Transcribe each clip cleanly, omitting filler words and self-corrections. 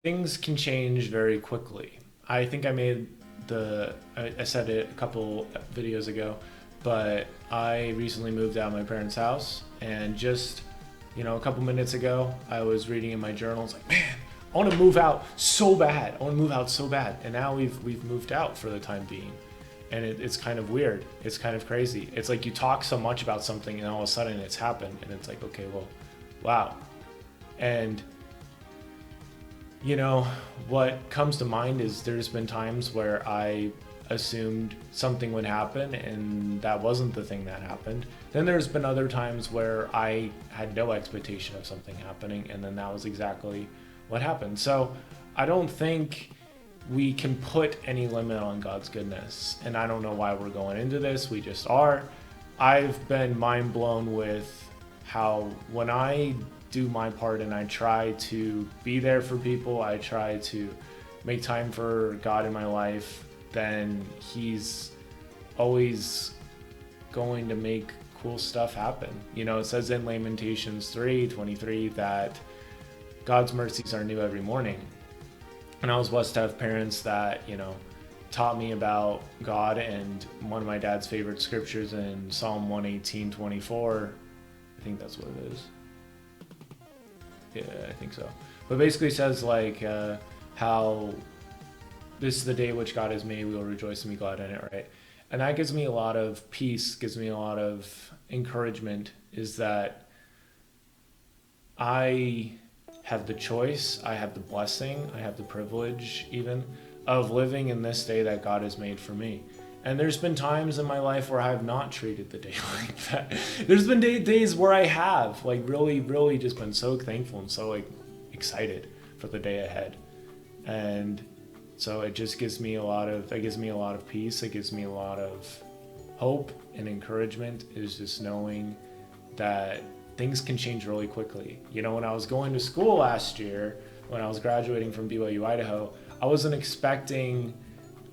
Things can change very quickly. I think I made I said it a couple videos ago, but I recently moved out of my parents' house, and just, a couple minutes ago, I was reading in my journals like, man, I want to move out so bad. I want to move out so bad. And now we've moved out for the time being. And it's kind of weird. It's kind of crazy. It's like you talk so much about something and all of a sudden it's happened, and it's like, okay, well, wow. And what comes to mind is there's been times where I assumed something would happen and that wasn't the thing that happened. Then there's been other times where I had no expectation of something happening, and then that was exactly what happened. So I don't think we can put any limit on God's goodness. And I don't know why we're going into this. We just are. I've been mind blown with how when I do my part and I try to be there for people, I try to make time for God in my life, then He's always going to make cool stuff happen. It says in Lamentations 3:23 that God's mercies are new every morning. And I was blessed to have parents that, taught me about God, and one of my dad's favorite scriptures in Psalm 118:24, I think that's what it is. Yeah, I think so. But basically says like how this is the day which God has made, we will rejoice and be glad in it, right? And that gives me a lot of peace, gives me a lot of encouragement, is that I have the choice, I have the blessing, I have the privilege even of living in this day that God has made for me. And there's been times in my life where I have not treated the day like that. There's been days where I have like really, really just been so thankful and so like excited for the day ahead. And so it just gives me a lot of peace. It gives me a lot of hope and encouragement, is just knowing that things can change really quickly. When I was going to school last year, when I was graduating from BYU, Idaho, I wasn't expecting,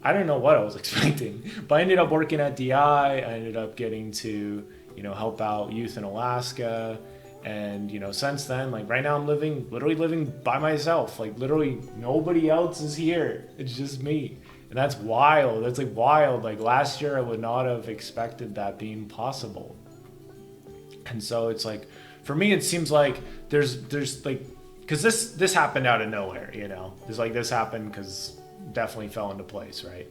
I don't know what I was expecting, but I ended up working at DI. I ended up getting to, help out youth in Alaska. And, since then, like right now I'm literally living by myself. Like literally nobody else is here. It's just me. And that's wild. That's like wild. Like last year I would not have expected that being possible. And so it's like, for me, it seems like there's like, because this happened out of nowhere, It's like this happened because definitely fell into place, right?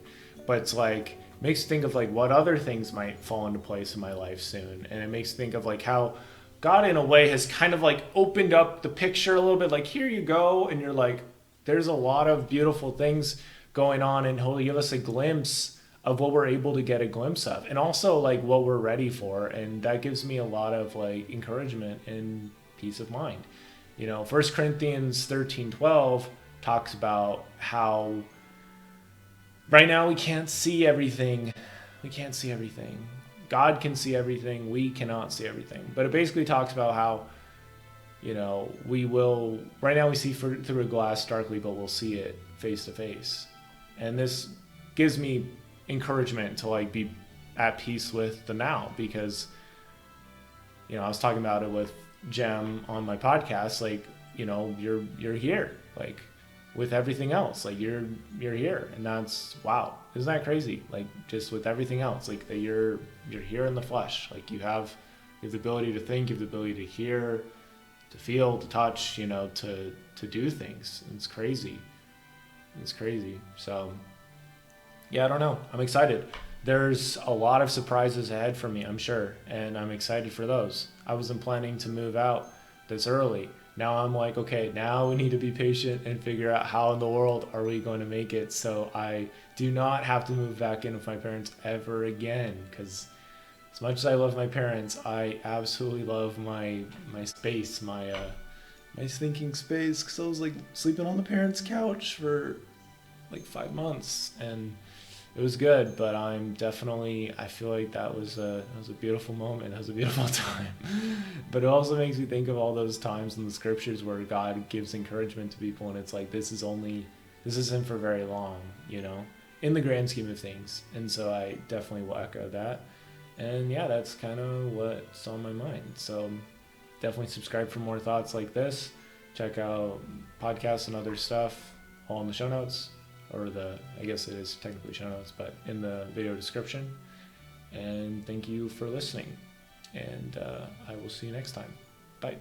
But it's like, makes you think of like what other things might fall into place in my life soon. And it makes you think of like how God in a way has kind of like opened up the picture a little bit, like here you go. And you're like, there's a lot of beautiful things going on, and He'll give us a glimpse of what we're able to get a glimpse of, and also like what we're ready for. And that gives me a lot of like encouragement and peace of mind. 1 Corinthians 13:12 talks about how right now we can't see everything. We can't see everything. God can see everything. We cannot see everything. But it basically talks about how, we will, right now we see through a glass darkly, but we'll see it face to face. And this gives me encouragement to like be at peace with the now, because, I was talking about it with Jem on my podcast, like, you're here, like with everything else, like you're here, and that's wow. Isn't that crazy? Like just with everything else, like that you're here in the flesh, like you have the ability to think, you have the ability to hear, to feel, to touch, to do things. It's crazy. It's crazy. So yeah, I don't know. I'm excited. There's a lot of surprises ahead for me, I'm sure, and I'm excited for those. I wasn't planning to move out this early. Now I'm like, okay, now we need to be patient and figure out how in the world are we going to make it so I do not have to move back in with my parents ever again. Because as much as I love my parents, I absolutely love my space, my thinking space. Because I was like sleeping on the parents' couch for like 5 months, and it was good, but I feel like that was a beautiful moment. It was a beautiful time. But it also makes me think of all those times in the scriptures where God gives encouragement to people, and it's like, this isn't for very long, in the grand scheme of things. And so I definitely will echo that. And yeah, that's kind of what's on my mind. So definitely subscribe for more thoughts like this. Check out podcasts and other stuff all in the show notes, or I guess it is technically show notes, but in the video description. And thank you for listening. And I will see you next time. Bye.